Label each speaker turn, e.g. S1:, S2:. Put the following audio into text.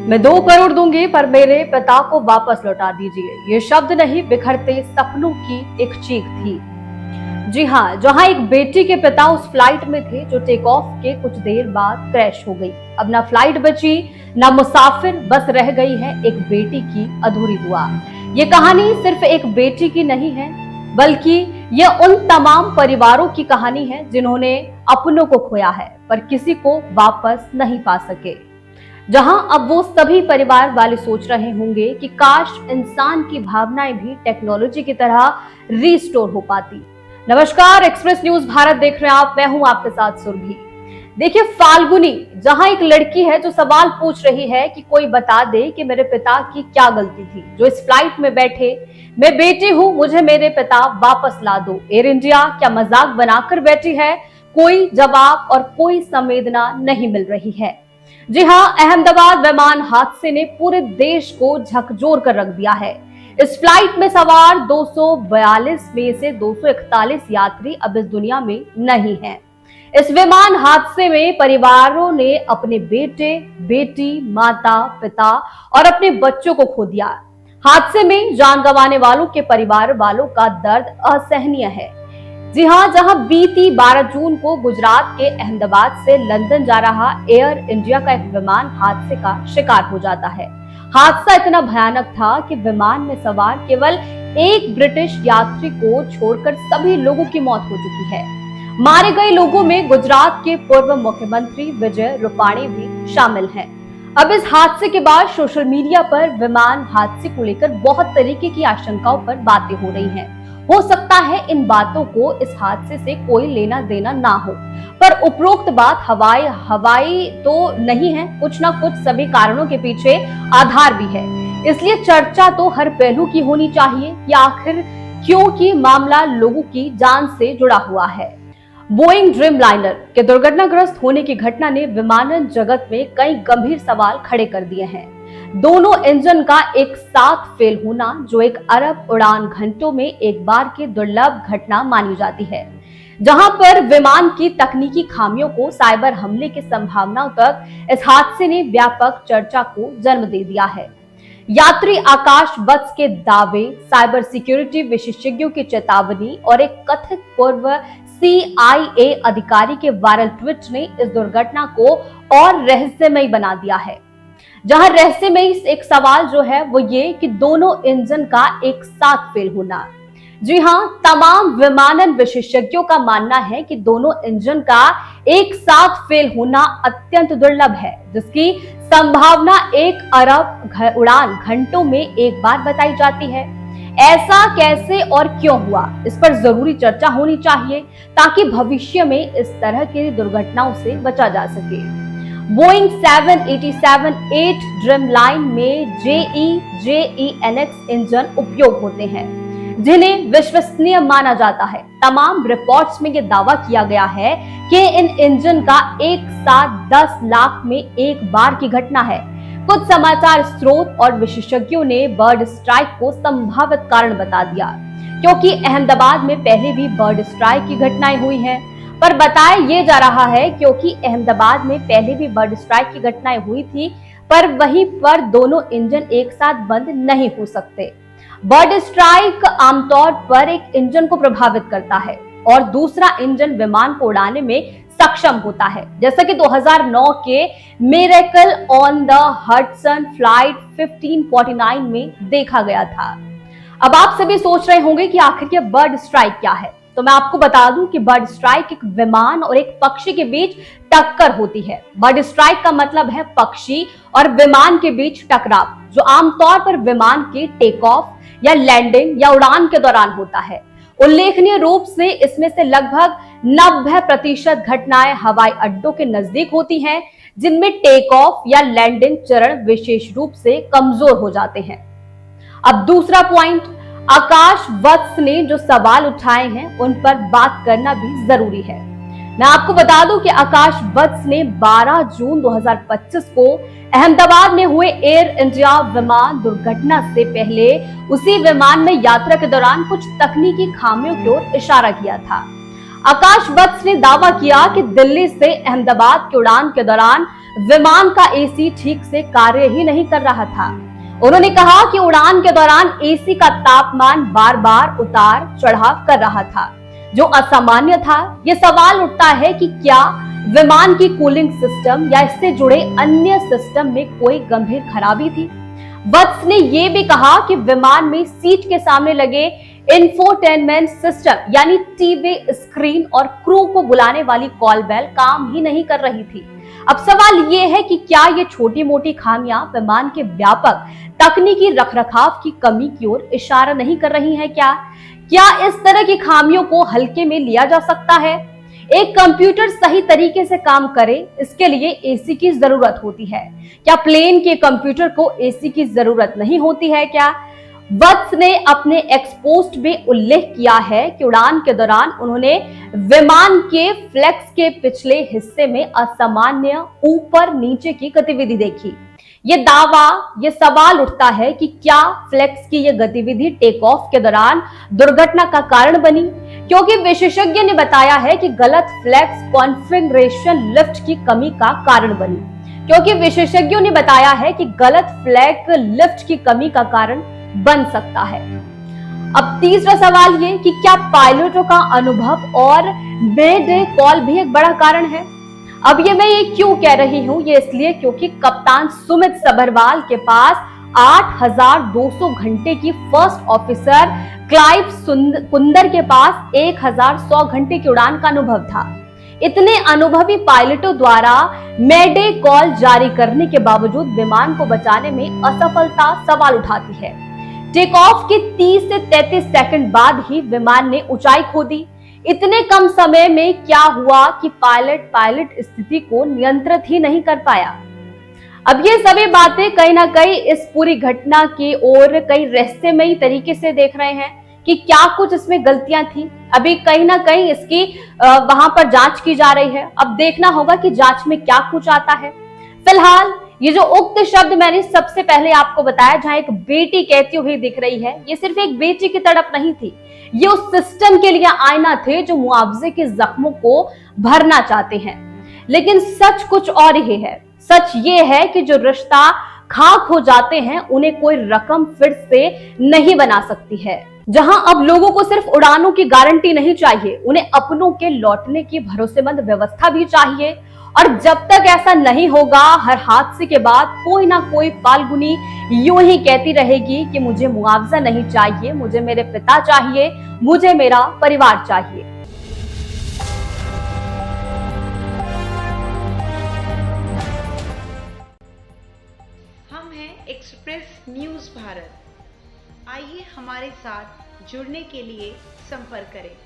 S1: मैं 2 करोड़ दूंगी पर मेरे पिता को वापस लौटा दीजिए। ये शब्द नहीं, बिखरते सपनों की एक चीख थी। जी हाँ, जहां एक बेटी के पिता उस फ्लाइट में थे जो टेक ऑफ के कुछ देर बाद क्रैश हो गई। अब ना फ्लाइट बची, ना मुसाफिर, बस रह गई है एक बेटी की अधूरी दुआ। ये कहानी सिर्फ एक बेटी की नहीं है, बल्कि ये उन तमाम परिवारों की कहानी है जिन्होंने अपनों को खोया है पर किसी को वापस नहीं पा सके। जहां अब वो सभी परिवार वाले सोच रहे होंगे कि काश इंसान की भावनाएं भी टेक्नोलॉजी की तरह रीस्टोर हो पाती। नमस्कार, एक्सप्रेस न्यूज भारत देख रहे हैं आप, मैं हूं आपके साथ सुरभि। देखिए, फाल्गुनी जहां एक लड़की है जो सवाल पूछ रही है कि कोई बता दे कि मेरे पिता की क्या गलती थी जो इस फ्लाइट में बैठे। मैं बेटी हूं, मुझे मेरे पिता वापस ला दो। एयर इंडिया क्या मजाक बनाकर बैठी है? कोई जवाब और कोई संवेदना नहीं मिल रही है। जी हां, अहमदाबाद विमान हादसे ने पूरे देश को झकझोर कर रख दिया है। इस फ्लाइट में सवार 242 में से 241 यात्री अब इस दुनिया में नहीं हैं। इस विमान हादसे में परिवारों ने अपने बेटे, बेटी, माता, पिता और अपने बच्चों को खो दिया। हादसे में जान गंवाने वालों के परिवार वालों का दर्द असहनीय है। जी हां, जहां बीती 12 जून को गुजरात के अहमदाबाद से लंदन जा रहा एयर इंडिया का एक विमान हादसे का शिकार हो जाता है। हादसा इतना भयानक था कि विमान में सवार केवल एक ब्रिटिश यात्री को छोड़कर सभी लोगों की मौत हो चुकी है। मारे गए लोगों में गुजरात के पूर्व मुख्यमंत्री विजय रूपाणी भी शामिल हैं। अब इस हादसे के बाद सोशल मीडिया पर विमान हादसे को लेकर बहुत तरीके की आशंकाओं पर बातें हो रही हैं। हो सकता है इन बातों को इस हादसे से कोई लेना देना ना हो, पर उपरोक्त बात हवाई तो नहीं है। कुछ ना कुछ सभी कारणों के पीछे आधार भी है। इसलिए चर्चा तो हर पहलू की होनी चाहिए कि आखिर क्योंकि मामला लोगों की जान से जुड़ा हुआ है। बोइंग ड्रीमलाइनर के दुर्घटनाग्रस्त होने की घटना ने विमानन जगत में कई गंभीर सवाल खड़े कर दिए हैं। दोनों इंजन का एक साथ फेल होना, जो एक अरब उड़ान घंटों में एक बार की दुर्लभ घटना मानी जाती है, जहां पर विमान की तकनीकी खामियों को साइबर हमले की संभावनाओं तक इस हादसे ने व्यापक चर्चा को जन्म दे दिया है। यात्री आकाश वत्स के दावे, साइबर सिक्योरिटी विशेषज्ञों की चेतावनी और एक कथित पूर्व CIA अधिकारी के वायरल ट्वीट ने इस दुर्घटना को और रहस्यमय बना दिया है। जहां रहस्यमय एक सवाल जो है वो ये कि दोनों इंजन का एक साथ फेल होना। जी हां, तमाम विमानन विशेषज्ञों का मानना है कि दोनों इंजन का एक साथ फेल होना अत्यंत दुर्लभ है, जिसकी संभावना 1 अरब उड़ान घंटों में एक बार बताई जाती है। ऐसा कैसे और क्यों हुआ, इस पर जरूरी चर्चा होनी चाहिए ताकि भविष्य में इस तरह की दुर्घटनाओं से बचा जा सके। बोइंग 787-8 ड्रीमलाइन में JE-NX इंजन उपयोग होते हैं, जिन्हें विश्वसनीय माना जाता है। तमाम रिपोर्ट्स में यह दावा किया गया है कि इन इंजन का एक साथ 10 लाख में एक बार की घटना है। कुछ समाचार स्रोत और विशेषज्ञों ने बर्ड स्ट्राइक को संभावित कारण बता दिया, क्योंकि अहमदाबाद में पहले भी बर्ड स्ट्राइक की घटनाएं हुई हैं। पर बताया ये जा रहा है क्योंकि अहमदाबाद में पहले भी बर्ड स्ट्राइक की घटनाएं हुई थी, पर वहीं पर दोनों इंजन एक साथ बंद नहीं हो सकते। बर्ड स्ट्राइक आमतौर पर एक इंजन को प्रभावित करता है और दूसरा इंजन विमान को उड़ाने में सक्षम होता है, जैसा कि 2009 के miracle on the Hudson flight 1549 में देखा गया था। अब आप सभी सोच रहे होंगे कि आखिर ये बर्ड स्ट्राइक क्या है, तो मैं आपको बता दूं कि बर्ड स्ट्राइक एक विमान और एक पक्षी के बीच टक्कर होती है। बर्ड स्ट्राइक का मतलब है पक्षी और विमान के बीच टकराव, जो आमतौर पर विमान के टेक ऑफ या लैंडिंग या उड़ान के दौरान होता है। उल्लेखनीय रूप से इसमें से लगभग 90% घटनाएं हवाई अड्डों के नजदीक होती हैं, जिनमें टेक ऑफ या लैंडिंग चरण विशेष रूप से कमजोर हो जाते हैं। अब दूसरा पॉइंट, आकाश वत्स ने जो सवाल उठाए हैं उन पर बात करना भी जरूरी है। मैं आपको बता दूं कि आकाश वत्स ने 12 जून 2025 को अहमदाबाद में हुए एयर इंडिया विमान दुर्घटना से पहले उसी विमान में यात्रा के दौरान कुछ तकनीकी खामियों की ओर इशारा किया था। आकाश वत्स ने दावा किया कि दिल्ली से अहमदाबाद की उड़ान के दौरान विमान का एसी ठीक से कार्य ही नहीं कर रहा था। उन्होंने कहा कि उड़ान के दौरान एसी का तापमान बार बार उतार चढ़ाव कर रहा था, जो असामान्य था। ये सवाल उठता है कि क्या विमान की कूलिंग सिस्टम या इससे जुड़े अन्य सिस्टम में कोई गंभीर खराबी थी। वत्स ने यह भी कहा कि विमान में सीट के सामने लगे इंफोटेनमेंट सिस्टम यानी टीवी स्क्रीन और क्रू को बुलाने वाली कॉल बेल काम ही नहीं कर रही थी। अब सवाल ये है कि क्या ये छोटी मोटी खामियां विमान के व्यापक तकनीकी रखरखाव की कमी की ओर इशारा नहीं कर रही हैं? क्या इस तरह की खामियों को हल्के में लिया जा सकता है? एक कंप्यूटर सही तरीके से काम करे, इसके लिए एसी की जरूरत होती है। क्या प्लेन के कंप्यूटर को एसी की जरूरत नहीं होती है? क्या वत्स ने अपने एक्सपोस्ट में उल्लेख किया है कि उड़ान के दौरान उन्होंने विमान के फ्लैप्स के पिछले हिस्से में असामान्य ऊपर नीचे की गतिविधि देखी। ये सवाल उठता है कि क्या फ्लैप्स की यह गतिविधि टेक ऑफ के दौरान दुर्घटना का कारण बनी, क्योंकि विशेषज्ञ ने बताया है कि गलत फ्लैप्स कॉन्फ़िगरेशन लिफ्ट की कमी का कारण बनी। क्योंकि विशेषज्ञों ने बताया है कि गलत फ्लैप लिफ्ट की कमी का कारण बन सकता है। अब तीसरा सवाल ये कि क्या पायलटों का अनुभव और मे-डे कॉल भी एक बड़ा कारण है? अब मैं ये क्यों कह रही हूं? ये इसलिए क्योंकि कप्तान सुमित सभरवाल के पास 8,200 घंटे की फर्स्ट ऑफिसर क्लाइव कुंदर के पास 1,100 घंटे की उड़ान का अनुभव था। इतने अनुभवी पायलटों द्वारा मे-डे कॉल जारी करने के बावजूद विमान को बचाने में असफलता सवाल उठाती है। टेक ऑफ के 30 से 33 सेकंड बाद ही विमान ने ऊंचाई खो दी। इतने कम समय में क्या हुआ कि पायलट स्थिति को नियंत्रित ही नहीं कर पाया। अब ये सभी बातें कहीं ना कहीं इस पूरी घटना की ओर कई रहस्यमयी तरीके से देख रहे हैं कि क्या कुछ इसमें गलतियां थी। अभी कहीं ना कहीं इसकी वहां पर जांच की जा रही है। अब देखना होगा कि जांच में क्या कुछ आता है। फिलहाल ये जो उक्त शब्द मैंने सबसे पहले आपको बताया, जहां एक बेटी कहती हुई दिख रही है, ये सिर्फ एक बेटी की तड़प नहीं थी, ये उस सिस्टम के लिए आईना थे जो मुआवजे के जख्मों को भरना चाहते हैं। लेकिन सच कुछ और ही है। सच ये है कि जो रिश्ता खाक हो जाते हैं उन्हें कोई रकम फिर से नहीं बना सकती है। जहां अब लोगों को सिर्फ उड़ानों की गारंटी नहीं चाहिए, उन्हें अपनों के लौटने की भरोसेमंद व्यवस्था भी चाहिए। और जब तक ऐसा नहीं होगा, हर हादसे के बाद कोई ना कोई फाल्गुनी यूं ही कहती रहेगी कि मुझे मुआवजा नहीं चाहिए, मुझे मेरे पिता चाहिए, मुझे मेरा परिवार चाहिए।
S2: हम हैं एक्सप्रेस न्यूज भारत। आइए हमारे साथ जुड़ने के लिए संपर्क करें।